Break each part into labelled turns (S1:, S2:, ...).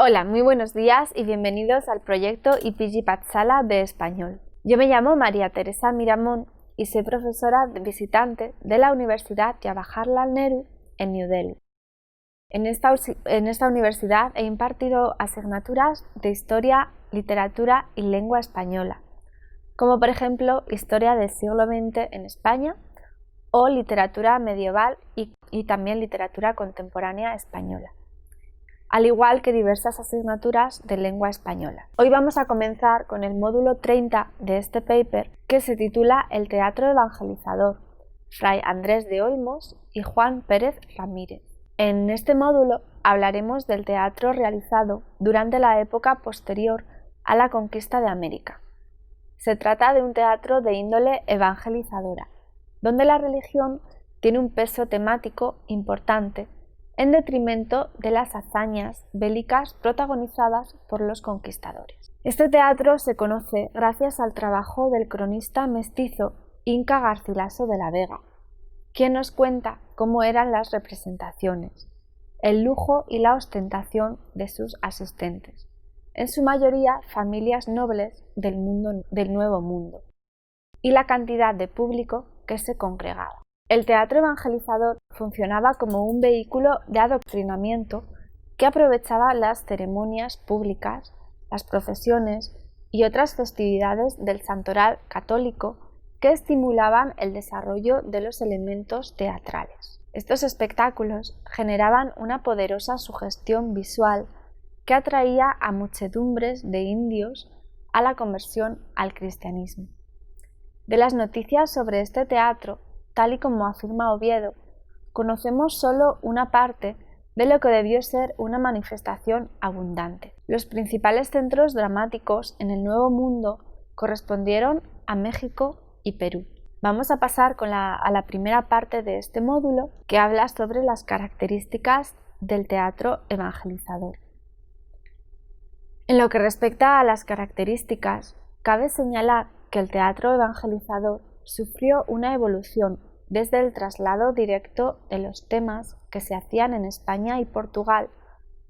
S1: Hola, muy buenos días y bienvenidos al proyecto IPG Pathshala de español. Yo me llamo María Teresa Miramón y soy profesora visitante de la Universidad Jawaharlal Nehru en New Delhi. En esta universidad he impartido asignaturas de Historia, Literatura y Lengua Española, como por ejemplo Historia del siglo XX en España o Literatura medieval y también Literatura contemporánea española, al igual que diversas asignaturas de lengua española. Hoy vamos a comenzar con el módulo 30 de este paper, que se titula El teatro evangelizador, Fray Andrés de Olmos y Juan Pérez Ramírez. En este módulo hablaremos del teatro realizado durante la época posterior a la conquista de América. Se trata de un teatro de índole evangelizadora, donde la religión tiene un peso temático importante en detrimento de las hazañas bélicas protagonizadas por los conquistadores. Este teatro se conoce gracias al trabajo del cronista mestizo Inca Garcilaso de la Vega, quien nos cuenta cómo eran las representaciones, el lujo y la ostentación de sus asistentes, en su mayoría familias nobles del Nuevo Mundo, y la cantidad de público que se congregaba. El teatro evangelizador funcionaba como un vehículo de adoctrinamiento que aprovechaba las ceremonias públicas, las procesiones y otras festividades del santoral católico que estimulaban el desarrollo de los elementos teatrales. Estos espectáculos generaban una poderosa sugestión visual que atraía a muchedumbres de indios a la conversión al cristianismo. De las noticias sobre este teatro, tal y como afirma Oviedo, conocemos solo una parte de lo que debió ser una manifestación abundante. Los principales centros dramáticos en el Nuevo Mundo correspondieron a México y Perú. Vamos a pasar a la primera parte de este módulo, que habla sobre las características del teatro evangelizador. En lo que respecta a las características, cabe señalar que el teatro evangelizador sufrió una evolución desde el traslado directo de los temas que se hacían en España y Portugal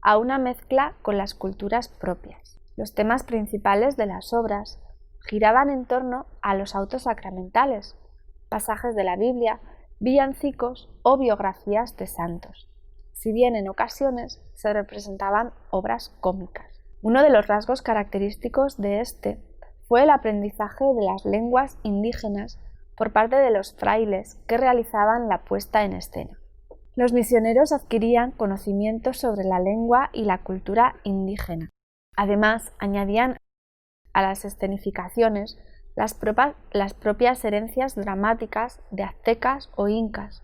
S1: a una mezcla con las culturas propias. Los temas principales de las obras giraban en torno a los autos sacramentales, pasajes de la Biblia, villancicos o biografías de santos, si bien en ocasiones se representaban obras cómicas. Uno de los rasgos característicos de este fue el aprendizaje de las lenguas indígenas por parte de los frailes que realizaban la puesta en escena. Los misioneros adquirían conocimientos sobre la lengua y la cultura indígena. Además, añadían a las escenificaciones las propias herencias dramáticas de aztecas o incas,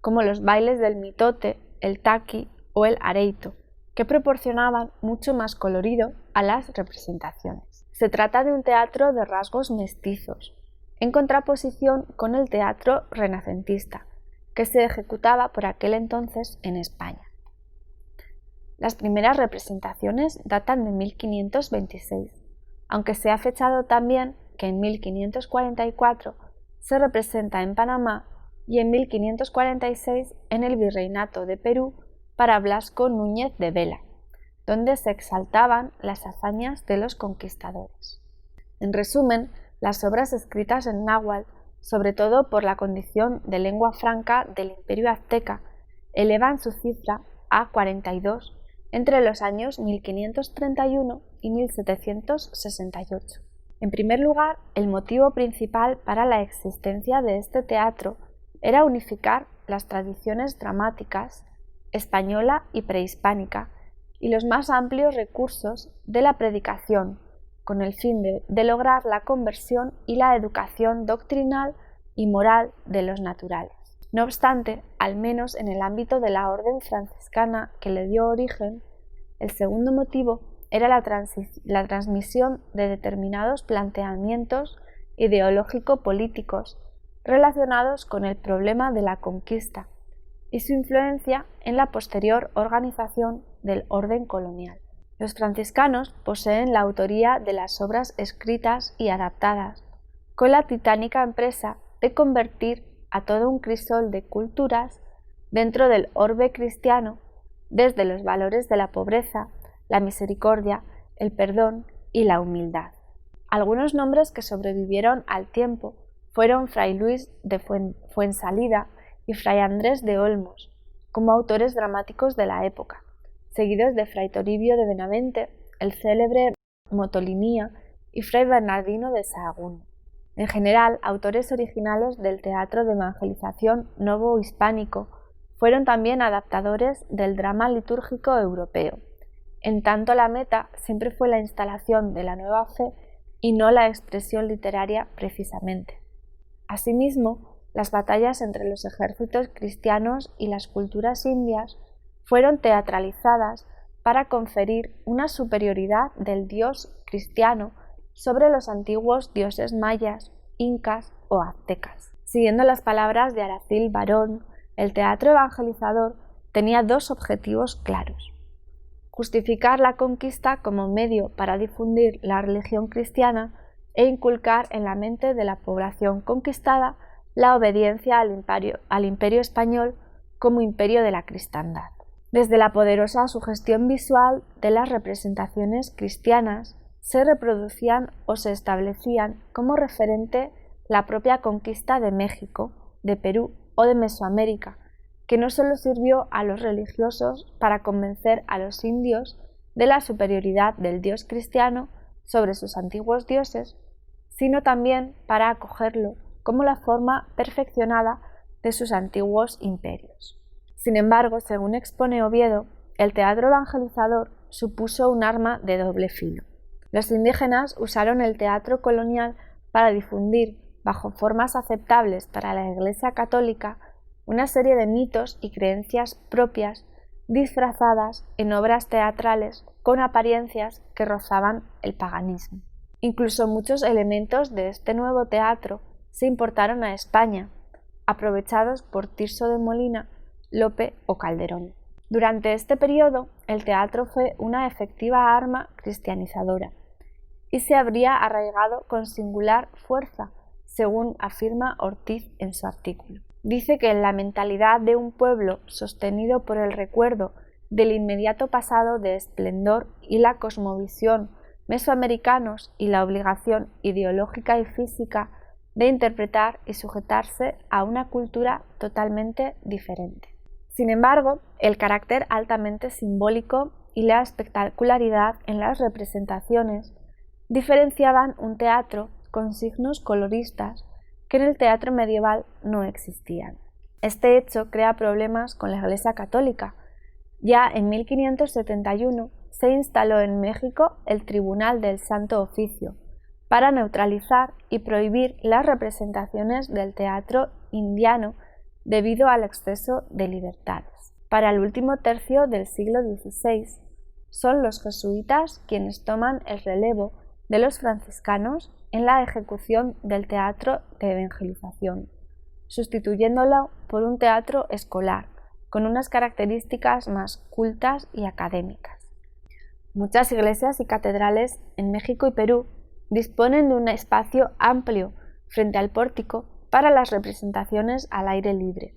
S1: como los bailes del mitote, el taqui o el areito, que proporcionaban mucho más colorido a las representaciones. Se trata de un teatro de rasgos mestizos, en contraposición con el teatro renacentista, que se ejecutaba por aquel entonces en España. Las primeras representaciones datan de 1526, aunque se ha fechado también que en 1544 se representa en Panamá y en 1546 en el Virreinato de Perú para Blasco Núñez de Vela, donde se exaltaban las hazañas de los conquistadores. En resumen, las obras escritas en náhuatl, sobre todo por la condición de lengua franca del Imperio azteca, elevan su cifra a 42 entre los años 1531 y 1768. En primer lugar, el motivo principal para la existencia de este teatro era unificar las tradiciones dramáticas española y prehispánica y los más amplios recursos de la predicación, con el fin de lograr la conversión y la educación doctrinal y moral de los naturales. No obstante, al menos en el ámbito de la orden franciscana que le dio origen, el segundo motivo era la transmisión de determinados planteamientos ideológico-políticos relacionados con el problema de la conquista y su influencia en la posterior organización del orden colonial. Los franciscanos poseen la autoría de las obras escritas y adaptadas, con la titánica empresa de convertir a todo un crisol de culturas dentro del orbe cristiano, desde los valores de la pobreza la misericordia, el perdón y la humildad. Algunos nombres que sobrevivieron al tiempo fueron Fray Luis de Fuensalida y Fray Andrés de Olmos, como autores dramáticos de la época, seguidos de Fray Toribio de Benavente, el célebre Motolinía y Fray Bernardino de Sahagún. En general, autores originales del teatro de evangelización novo-hispánico fueron también adaptadores del drama litúrgico europeo, en tanto la meta siempre fue la instalación de la nueva fe y no la expresión literaria precisamente. Asimismo, las batallas entre los ejércitos cristianos y las culturas indias fueron teatralizadas para conferir una superioridad del dios cristiano sobre los antiguos dioses mayas, incas o aztecas. Siguiendo las palabras de Aracil Barón, el teatro evangelizador tenía dos objetivos claros: justificar la conquista como medio para difundir la religión cristiana e inculcar en la mente de la población conquistada la obediencia al imperio español como imperio de la cristiandad. Desde la poderosa sugestión visual de las representaciones cristianas se reproducían o se establecían como referente la propia conquista de México, de Perú o de Mesoamérica, que no solo sirvió a los religiosos para convencer a los indios de la superioridad del dios cristiano sobre sus antiguos dioses, sino también para acogerlo como la forma perfeccionada de sus antiguos imperios. Sin embargo, según expone Oviedo, el teatro evangelizador supuso un arma de doble filo. Los indígenas usaron el teatro colonial para difundir, bajo formas aceptables para la Iglesia católica, una serie de mitos y creencias propias disfrazadas en obras teatrales con apariencias que rozaban el paganismo. Incluso muchos elementos de este nuevo teatro se importaron a España, aprovechados por Tirso de Molina, Lope o Calderón. Durante este periodo, el teatro fue una efectiva arma cristianizadora y se habría arraigado con singular fuerza, según afirma Ortiz en su artículo. Dice que en la mentalidad de un pueblo sostenido por el recuerdo del inmediato pasado de esplendor y la cosmovisión mesoamericanos y la obligación ideológica y física de interpretar y sujetarse a una cultura totalmente diferente. Sin embargo, el carácter altamente simbólico y la espectacularidad en las representaciones diferenciaban un teatro con signos coloristas que en el teatro medieval no existían. Este hecho crea problemas con la Iglesia católica. Ya en 1571 se instaló en México el Tribunal del Santo Oficio para neutralizar y prohibir las representaciones del teatro indiano debido al exceso de libertades. Para el último tercio del siglo XVI, son los jesuitas quienes toman el relevo de los franciscanos en la ejecución del teatro de evangelización, sustituyéndolo por un teatro escolar, con unas características más cultas y académicas. Muchas iglesias y catedrales en México y Perú disponen de un espacio amplio frente al pórtico para las representaciones al aire libre.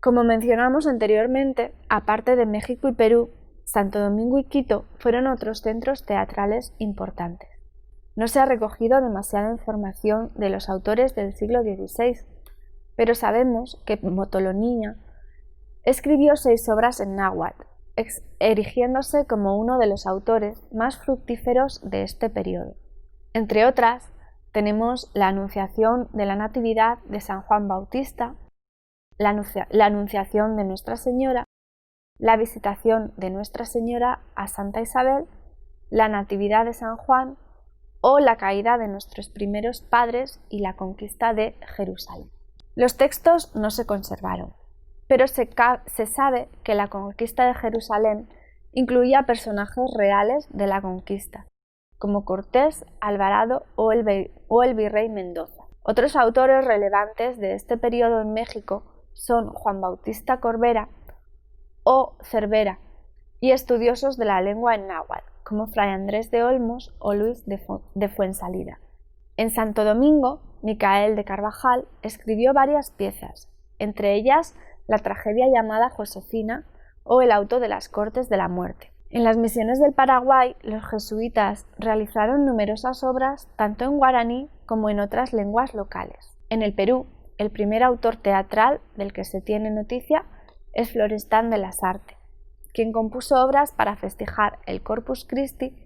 S1: Como mencionamos anteriormente, aparte de México y Perú, Santo Domingo y Quito fueron otros centros teatrales importantes. No se ha recogido demasiada información de los autores del siglo XVI, pero sabemos que Motolinía escribió 6 obras en náhuatl, erigiéndose como uno de los autores más fructíferos de este periodo. Entre otras, tenemos la Anunciación de la Natividad de San Juan Bautista, la Anunciación de Nuestra Señora, la Visitación de Nuestra Señora a Santa Isabel, la Natividad de San Juan o la caída de nuestros primeros padres y la conquista de Jerusalén. Los textos no se conservaron, pero se sabe que la conquista de Jerusalén incluía personajes reales de la conquista, como Cortés, Alvarado o el virrey Mendoza. Otros autores relevantes de este periodo en México son Juan Bautista Corbera o Cervera y estudiosos de la lengua en náhuatl, como Fray Andrés de Olmos o Luis de Fuensalida. En Santo Domingo, Micael de Carvajal escribió varias piezas, entre ellas la tragedia llamada Josefina o el auto de las Cortes de la Muerte. En las misiones del Paraguay, los jesuitas realizaron numerosas obras tanto en guaraní como en otras lenguas locales. En el Perú, el primer autor teatral del que se tiene noticia es Florestan de las Artes, quien compuso obras para festejar el Corpus Christi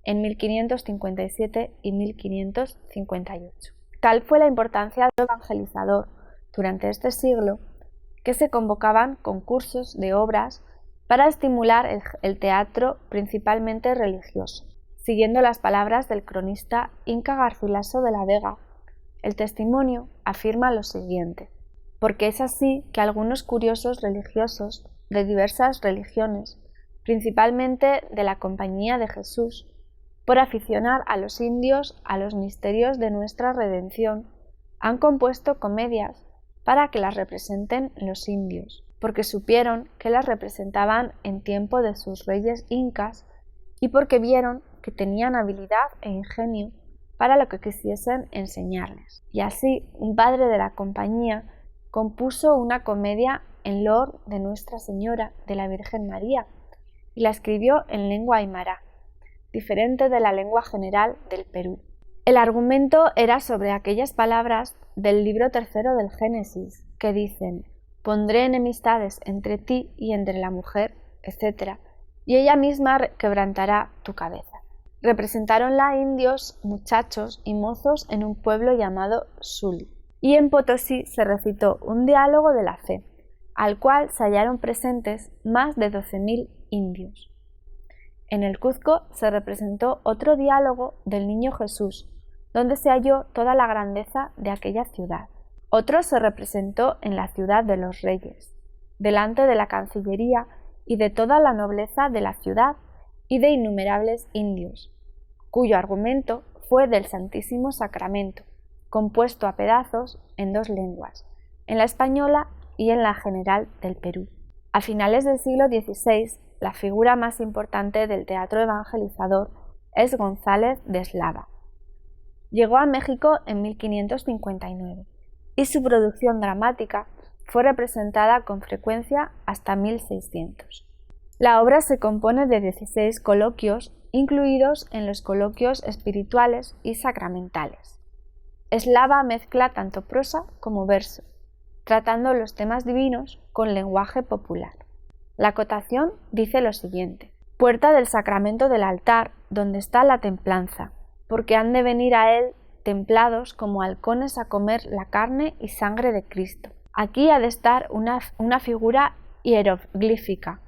S1: en 1557 y 1558. Tal fue la importancia del evangelizador durante este siglo que se convocaban concursos de obras para estimular el teatro principalmente religioso. Siguiendo las palabras del cronista Inca Garcilaso de la Vega, el testimonio afirma lo siguiente: porque es así que algunos curiosos religiosos de diversas religiones, principalmente de la Compañía de Jesús, por aficionar a los indios a los misterios de nuestra redención, han compuesto comedias para que las representen los indios, porque supieron que las representaban en tiempo de sus reyes incas y porque vieron que tenían habilidad e ingenio para lo que quisiesen enseñarles. Y así, un padre de la compañía compuso una comedia en loor de Nuestra Señora de la Virgen María y la escribió en lengua aymara, diferente de la lengua general del Perú. El argumento era sobre aquellas palabras del libro tercero del Génesis que dicen: pondré enemistades entre ti y entre la mujer, etc., y ella misma quebrantará tu cabeza. Representaronla indios, muchachos y mozos en un pueblo llamado Suli. Y en Potosí se recitó un diálogo de la fe, al cual se hallaron presentes más de 12.000 indios. En el Cuzco se representó otro diálogo del Niño Jesús, donde se halló toda la grandeza de aquella ciudad. Otro se representó en la ciudad de los reyes, delante de la Cancillería y de toda la nobleza de la ciudad y de innumerables indios, cuyo argumento fue del Santísimo Sacramento, compuesto a pedazos en dos lenguas, en la española y en la general del Perú. A finales del siglo XVI, la figura más importante del teatro evangelizador es González de Eslava. Llegó a México en 1559 y su producción dramática fue representada con frecuencia hasta 1600. La obra se compone de 16 coloquios, incluidos en los coloquios espirituales y sacramentales. Eslava mezcla tanto prosa como verso, tratando los temas divinos con lenguaje popular. La acotación dice lo siguiente: puerta del sacramento del altar, donde está la templanza, porque han de venir a él templados como halcones a comer la carne y sangre de Cristo. Aquí ha de estar una figura hieroglífica,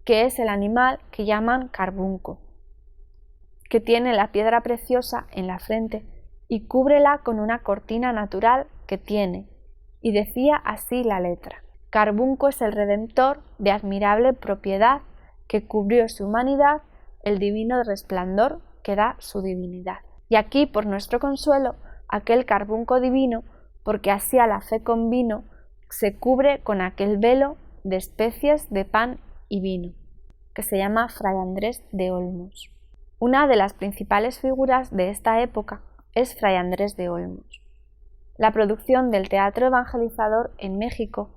S1: que es el animal que llaman carbunco, que tiene la piedra preciosa en la frente y cúbrela con una cortina natural que tiene, y decía así la letra: carbunco es el Redentor de admirable propiedad, que cubrió su humanidad el divino resplandor que da su divinidad. Y aquí, por nuestro consuelo, aquel carbunco divino, porque así a la fe con vino, se cubre con aquel velo de especies de pan y vino, que se llama Fray Andrés de Olmos. Una de las principales figuras de esta época es Fray Andrés de Olmos. La producción del teatro evangelizador en México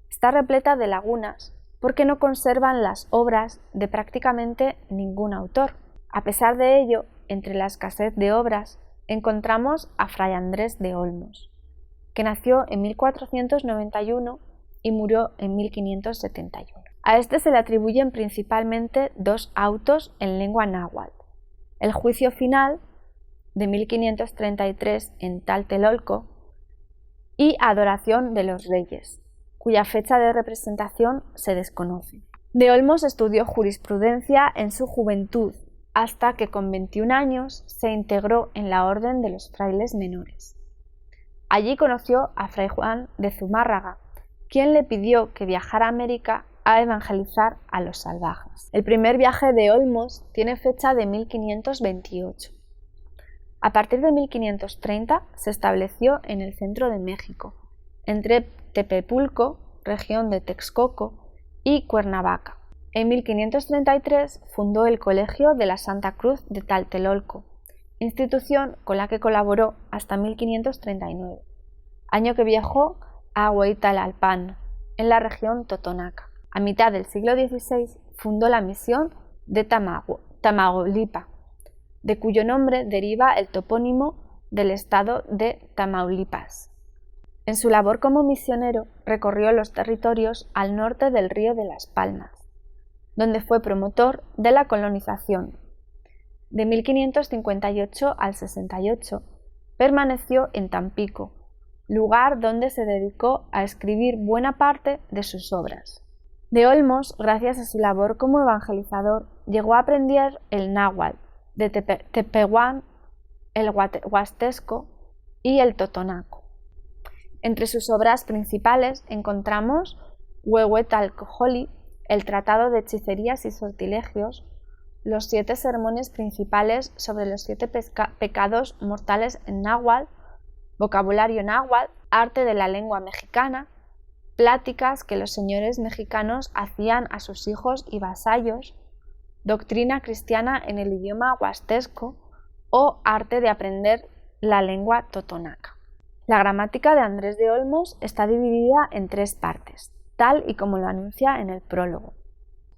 S1: está repleta de lagunas porque no conservan las obras de prácticamente ningún autor. A pesar de ello, entre la escasez de obras encontramos a Fray Andrés de Olmos, que nació en 1491 y murió en 1571. A este se le atribuyen principalmente dos autos en lengua náhuatl: el Juicio Final, de 1533 en Tlatelolco, y Adoración de los Reyes, cuya fecha de representación se desconoce. De Olmos estudió jurisprudencia en su juventud, hasta que con 21 años se integró en la Orden de los Frailes Menores. Allí conoció a Fray Juan de Zumárraga, quien le pidió que viajara a América a evangelizar a los salvajes. El primer viaje de Olmos tiene fecha de 1528. A partir de 1530 se estableció en el centro de México, entre Tepepulco, región de Texcoco, y Cuernavaca. En 1533 fundó el Colegio de la Santa Cruz de Tlatelolco, institución con la que colaboró hasta 1539, año que viajó a Hueytalalpan, en la región totonaca. A mitad del siglo XVI fundó la misión de Tamaulipas, de cuyo nombre deriva el topónimo del estado de Tamaulipas. En su labor como misionero recorrió los territorios al norte del Río de las Palmas, donde fue promotor de la colonización. De 1558 al 68 permaneció en Tampico, lugar donde se dedicó a escribir buena parte de sus obras. De Olmos, gracias a su labor como evangelizador, llegó a aprender el náhuatl, de Tepehuán, el huastesco y el totonaco. Entre sus obras principales encontramos Huehuetalcojoli, el Tratado de Hechicerías y Sortilegios, los 7 sermones principales sobre los 7 pecados mortales en náhuatl, vocabulario náhuatl, arte de la lengua mexicana, pláticas que los señores mexicanos hacían a sus hijos y vasallos, doctrina cristiana en el idioma huastesco o arte de aprender la lengua totonaca. La gramática de Andrés de Olmos está dividida en 3 partes, tal y como lo anuncia en el prólogo.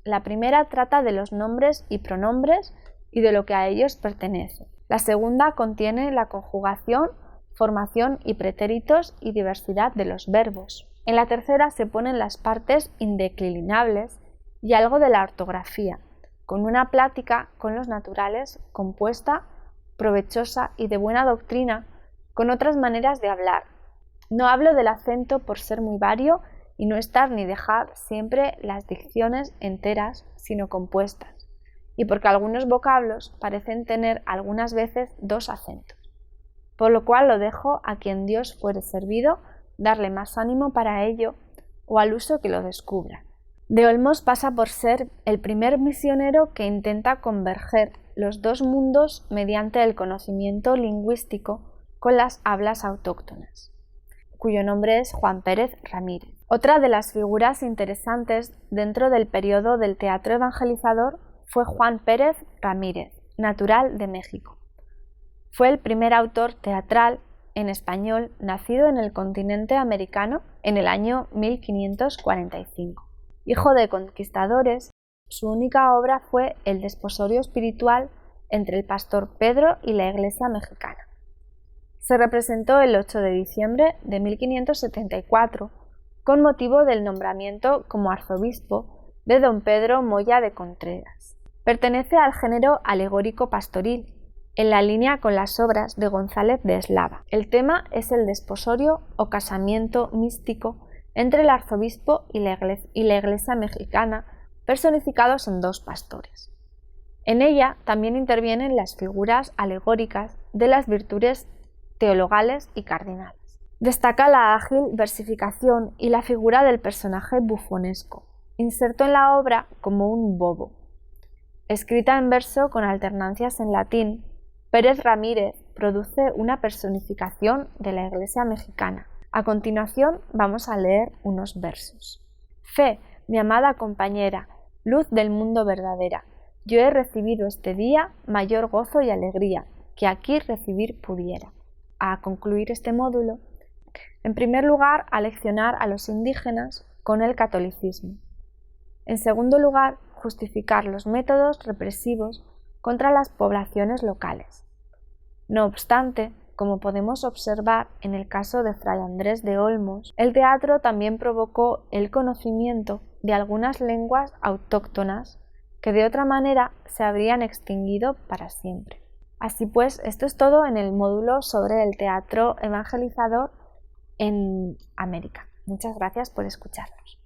S1: La primera trata de los nombres y pronombres y de lo que a ellos pertenece. La segunda contiene la conjugación, formación y pretéritos y diversidad de los verbos. En la tercera se ponen las partes indeclinables y algo de la ortografía, con una plática con los naturales compuesta, provechosa y de buena doctrina, con otras maneras de hablar. No hablo del acento por ser muy vario y no estar ni dejar siempre las dicciones enteras, sino compuestas, y porque algunos vocablos parecen tener algunas veces 2 acentos, por lo cual lo dejo a quien Dios fuere servido darle más ánimo para ello o al uso que lo descubra. De Olmos pasa por ser el primer misionero que intenta converger los 2 mundos mediante el conocimiento lingüístico con las hablas autóctonas, cuyo nombre es Juan Pérez Ramírez. Otra de las figuras interesantes dentro del periodo del teatro evangelizador fue Juan Pérez Ramírez, natural de México. Fue el primer autor teatral en español nacido en el continente americano en el año 1545. Hijo de conquistadores, su única obra fue el desposorio espiritual entre el pastor Pedro y la iglesia mexicana. Se representó el 8 de diciembre de 1574 con motivo del nombramiento como arzobispo de don Pedro Moya de Contreras. Pertenece al género alegórico pastoril, en la línea con las obras de González de Eslava. El tema es el desposorio o casamiento místico entre el arzobispo y la iglesia mexicana, personificados en 2 pastores. En ella también intervienen las figuras alegóricas de las virtudes teologales y cardinales. Destaca la ágil versificación y la figura del personaje bufonesco, inserto en la obra como un bobo. Escrita en verso con alternancias en latín, Pérez Ramírez produce una personificación de la iglesia mexicana. A continuación vamos a leer unos versos. Fe, mi amada compañera, luz del mundo verdadera, yo he recibido este día mayor gozo y alegría que aquí recibir pudiera. A concluir este módulo, en primer lugar, aleccionar a los indígenas con el catolicismo. En segundo lugar, justificar los métodos represivos contra las poblaciones locales. No obstante, como podemos observar en el caso de Fray Andrés de Olmos, el teatro también provocó el conocimiento de algunas lenguas autóctonas que de otra manera se habrían extinguido para siempre. Así pues, esto es todo en el módulo sobre el teatro evangelizador en América. Muchas gracias por escucharnos.